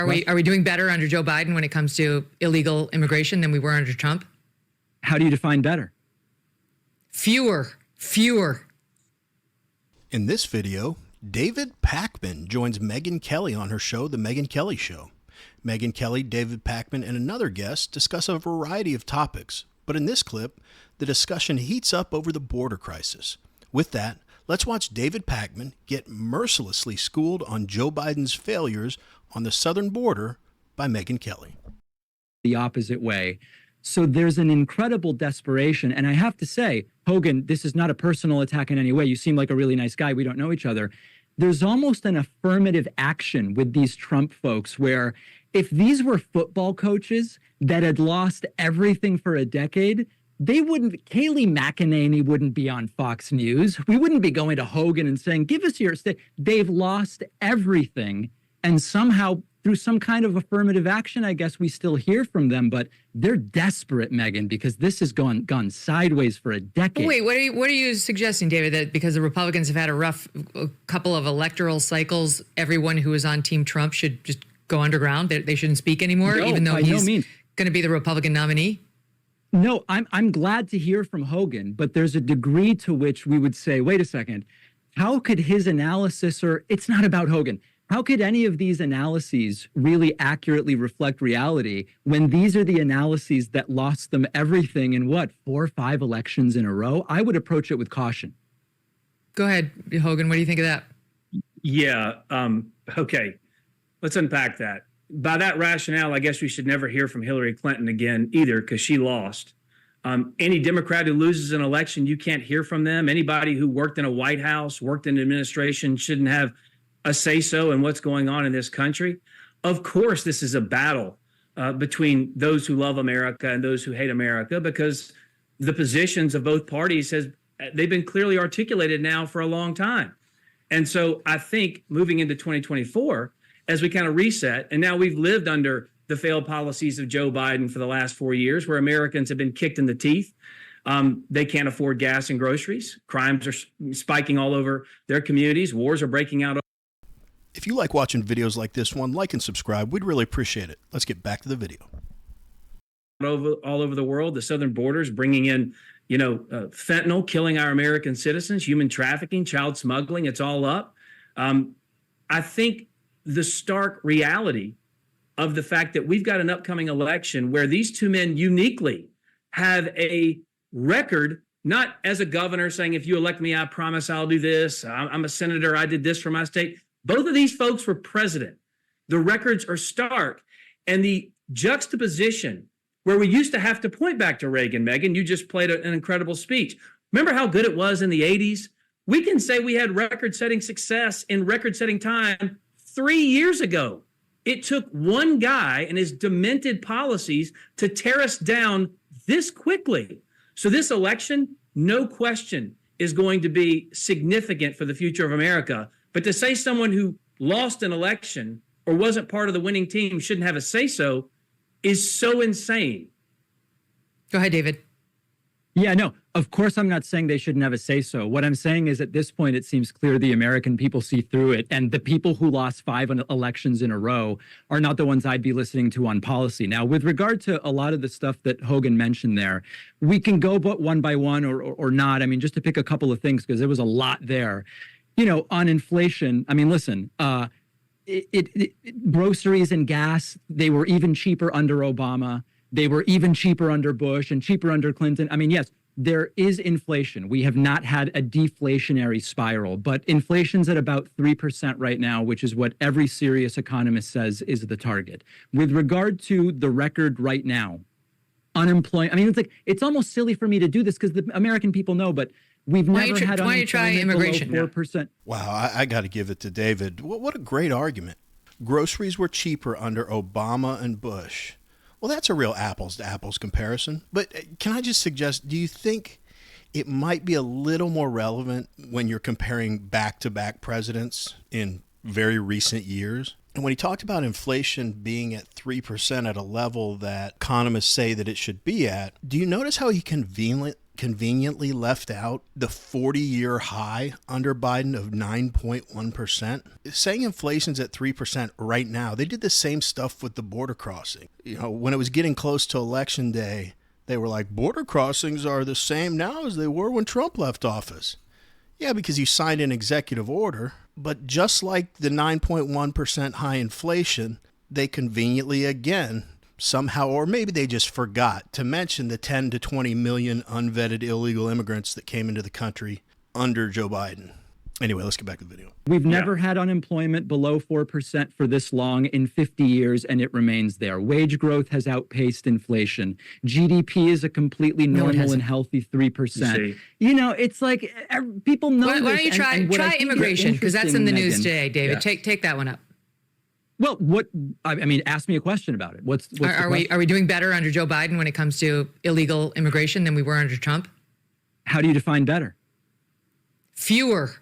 Are we doing better under Joe Biden when it comes to illegal immigration than we were under Trump? How do you define better? Fewer. In this video, David Pakman joins Megyn Kelly on her show, The Megyn Kelly Show. Megyn Kelly, David Pakman, and another guest discuss a variety of topics, but in this clip, the discussion heats up over the border crisis. With that, let's watch David Pakman get mercilessly schooled on Joe Biden's failures on the southern border by Megyn Kelly. The opposite way. So there's an incredible desperation. And I have to say, Hogan, this is not a personal attack in any way. You seem like a really nice guy. We don't know each other. There's almost an affirmative action with these Trump folks where if these were football coaches that had lost everything for a decade, Kayleigh McEnany wouldn't be on Fox News. We wouldn't be going to Hogan and saying, give us your state. They've lost everything. And somehow, through some kind of affirmative action, I guess we still hear from them, but they're desperate, Megyn, because this has gone sideways for a decade. Wait, what are you suggesting, David, that because the Republicans have had a rough couple of electoral cycles, everyone who is on Team Trump should just go underground? They shouldn't speak anymore, No, even though by he's no means. going to be the Republican nominee? No, I'm glad to hear from Hogan, but there's a degree to which we would say, wait a second, how could his analysis, or it's not about Hogan, how could any of these analyses really accurately reflect reality when these are the analyses that lost them everything in 4 or 5 elections in a row? I would approach it with caution. Go ahead, Hogan. What do you think of that? Yeah. Okay. Let's unpack that. By that rationale, I guess we should never hear from Hillary Clinton again either, because she lost. Any Democrat who loses an election, you can't hear from them. Anybody who worked in a White House, worked in administration, shouldn't have a say-so in what's going on in this country. Of course, this is a battle between those who love America and those who hate America, because the positions of both parties they've been clearly articulated now for a long time. And so I think moving into 2024, as we kind of reset, and now we've lived under the failed policies of Joe Biden for the last 4 years, where Americans have been kicked in the teeth. They can't afford gas and groceries. Crimes are spiking all over their communities. Wars are breaking out. If you like watching videos like this one, like and subscribe. We'd really appreciate it. Let's get back to the video. All over the world, the southern borders bringing in, fentanyl, killing our American citizens, human trafficking, child smuggling. It's all up. I think the stark reality of the fact that we've got an upcoming election where these two men uniquely have a record, not as a governor saying, if you elect me, I promise I'll do this. I'm a senator. I did this for my state. Both of these folks were president. The records are stark. And the juxtaposition where we used to have to point back to Reagan, Megyn, you just played an incredible speech. Remember how good it was in the 80s? We can say we had record-setting success in record-setting time 3 years ago. It took one guy and his demented policies to tear us down this quickly. So this election, no question, is going to be significant for the future of America. But to say someone who lost an election or wasn't part of the winning team shouldn't have a say-so is so insane. Go ahead, David. Yeah, no, of course I'm not saying they shouldn't have a say-so. What I'm saying is at this point, it seems clear the American people see through it. And the people who lost 5 elections in a row are not the ones I'd be listening to on policy. Now, with regard to a lot of the stuff that Hogan mentioned there, we can go but one by one or not. I mean, just to pick a couple of things, because there was a lot there. On inflation, I mean, listen, groceries and gas, they were even cheaper under Obama. They were even cheaper under Bush and cheaper under Clinton. I mean, yes, there is inflation. We have not had a deflationary spiral, but inflation's at about 3% right now, which is what every serious economist says is the target. With regard to the record right now, unemployment, I mean, it's almost silly for me to do this because the American people know, but we've never had unemployment below 4%. Wow, I got to give it to David. What a great argument. Groceries were cheaper under Obama and Bush. Well, that's a real apples to apples comparison. But can I just suggest, do you think it might be a little more relevant when you're comparing back-to-back presidents in very recent years? And when he talked about inflation being at 3% at a level that economists say that it should be at, do you notice how he conveniently left out the 40-year high under Biden of 9.1%. Saying inflation's at 3% right now, they did the same stuff with the border crossing. You know, when it was getting close to election day, they were like, border crossings are the same now as they were when Trump left office. Yeah, because you signed an executive order, but just like the 9.1% high inflation, they conveniently again somehow, or maybe they just forgot to mention the 10 to 20 million unvetted illegal immigrants that came into the country under Joe Biden. Anyway, let's get back to the video. We've never had unemployment below 4% for this long in 50 years, and it remains there. Wage growth has outpaced inflation. GDP is a completely normal and healthy 3%. You know, it's like people know this. Why don't you try immigration? Because that's in the news today, David. Yeah. Take that one up. Well, I mean, ask me a question about it. What's are we doing better under Joe Biden when it comes to illegal immigration than we were under Trump? How do you define better? Fewer.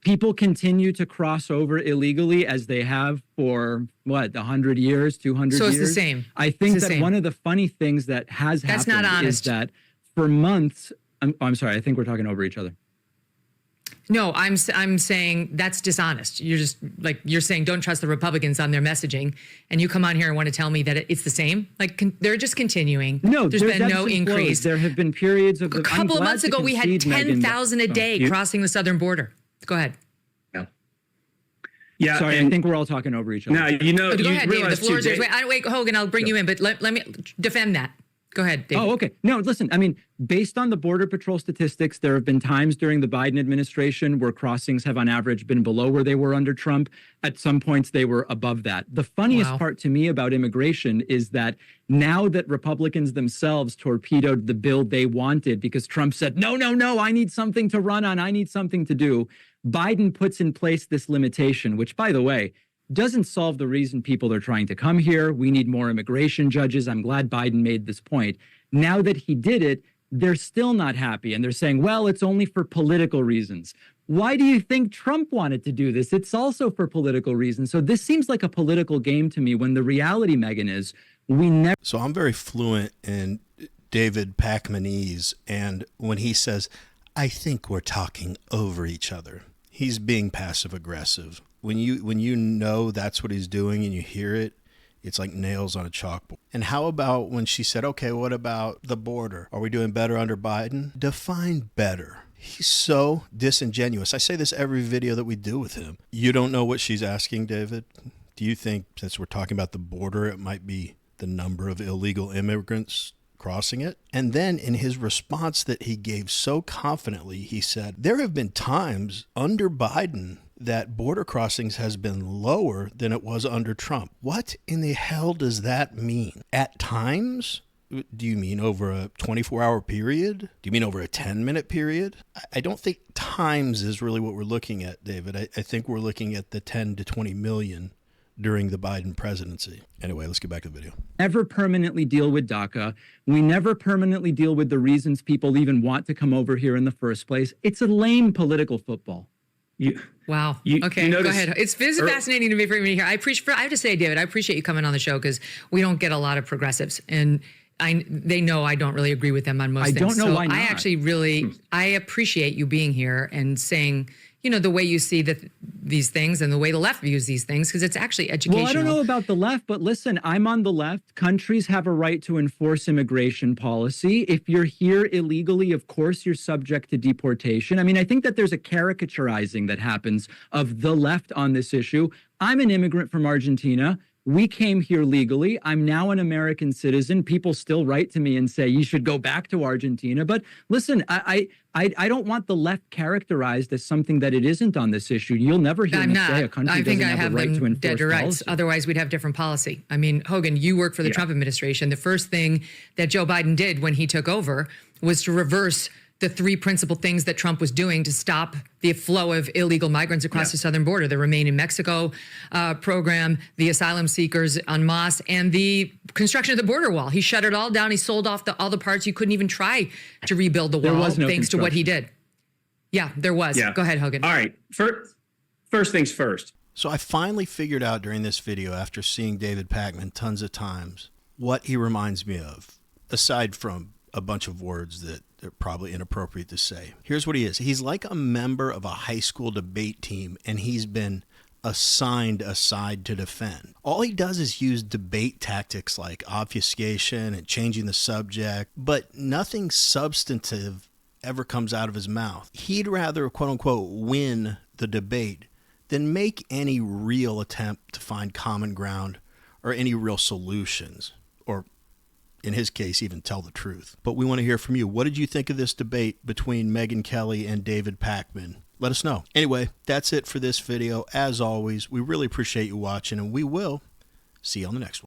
People continue to cross over illegally as they have for 100 years, 200 years. So it's the same. I think that one of the funny things that has That's happened not honest. is that for months, I'm sorry, I think we're talking over each other. No, I'm saying that's dishonest. You're saying don't trust the Republicans on their messaging, and you come on here and want to tell me that it's the same. Like they're just continuing. No, there's been no increase. There have been periods of a couple of months ago we had 10,000 a day crossing the southern border. Go ahead. Yeah. Sorry, I think we're all talking over each other. Now, you know, go ahead, David. The floor is yours. Dave, Wait, Hogan, I'll bring you in, but let me defend that. Go ahead, David. Oh, okay. No, listen, I mean, based on the Border Patrol statistics, there have been times during the Biden administration where crossings have on average been below where they were under Trump. At some points, they were above that. The funniest part to me about immigration is that now that Republicans themselves torpedoed the bill they wanted because Trump said, no, I need something to run on, I need something to do, Biden puts in place this limitation, which, by the way, doesn't solve the reason people are trying to come here. We need more immigration judges. I'm glad Biden made this point. Now that he did it, they're still not happy. And they're saying, well, it's only for political reasons. Why do you think Trump wanted to do this? It's also for political reasons. So this seems like a political game to me when the reality, Megyn, is we never. So I'm very fluent in David Pakmanese. And when he says, I think we're talking over each other, he's being passive aggressive. When you know that's what he's doing and you hear it, it's like nails on a chalkboard. And how about when she said, okay, what about the border? Are we doing better under Biden? Define better. He's so disingenuous. I say this every video that we do with him. You don't know what she's asking, David? Do you think, since we're talking about the border, it might be the number of illegal immigrants crossing it? And then in his response that he gave so confidently, he said, there have been times under Biden that border crossings has been lower than it was under Trump. What in the hell does that mean? At times? Do you mean over a 24-hour period? Do you mean over a 10-minute period? I don't think times is really what we're looking at, David. I think we're looking at the 10 to 20 million during the Biden presidency. Anyway, let's get back to the video. Never permanently deal with DACA. We never permanently deal with the reasons people even want to come over here in the first place. It's a lame political football. Wow. Okay, go ahead. It's fascinating to me for me here. I have to say, David, I appreciate you coming on the show because we don't get a lot of progressives, and they know I don't really agree with them on most things. I don't know why not. I actually I appreciate you being here and saying, you know, the way you see these things and the way the left views these things, because it's actually educational. Well, I don't know about the left, but listen, I'm on the left. Countries have a right to enforce immigration policy. If you're here illegally, of course, you're subject to deportation. I mean, I think that there's a caricaturizing that happens of the left on this issue. I'm an immigrant from Argentina. We came here legally. I'm now an American citizen. People still write to me and say, you should go back to Argentina. But listen, I don't want the left characterized as something that it isn't on this issue. You'll never hear me say a country doesn't have a right to enforce dead to rights. policy. Otherwise, we'd have different policy. I mean, Hogan, you work for the Trump administration. The first thing that Joe Biden did when he took over was to reverse the three principal things that Trump was doing to stop the flow of illegal migrants across the southern border: the Remain in Mexico program, the asylum seekers en masse, and the construction of the border wall. He shut it all down. He sold off all the parts. You couldn't even try to rebuild the wall thanks to what he did. Yeah, there was. Yeah. Go ahead, Hogan. All right. First things first. So I finally figured out during this video, after seeing David Pakman tons of times, what he reminds me of, aside from a bunch of words that are probably inappropriate to say. Here's what he is. He's like a member of a high school debate team, and he's been assigned a side to defend. All he does is use debate tactics like obfuscation and changing the subject, but nothing substantive ever comes out of his mouth. He'd rather, quote unquote, win the debate than make any real attempt to find common ground or any real solutions, or in his case, even tell the truth. But we want to hear from you. What did you think of this debate between Megyn Kelly and David Pakman? Let us know. Anyway, that's it for this video. As always, we really appreciate you watching, and we will see you on the next one.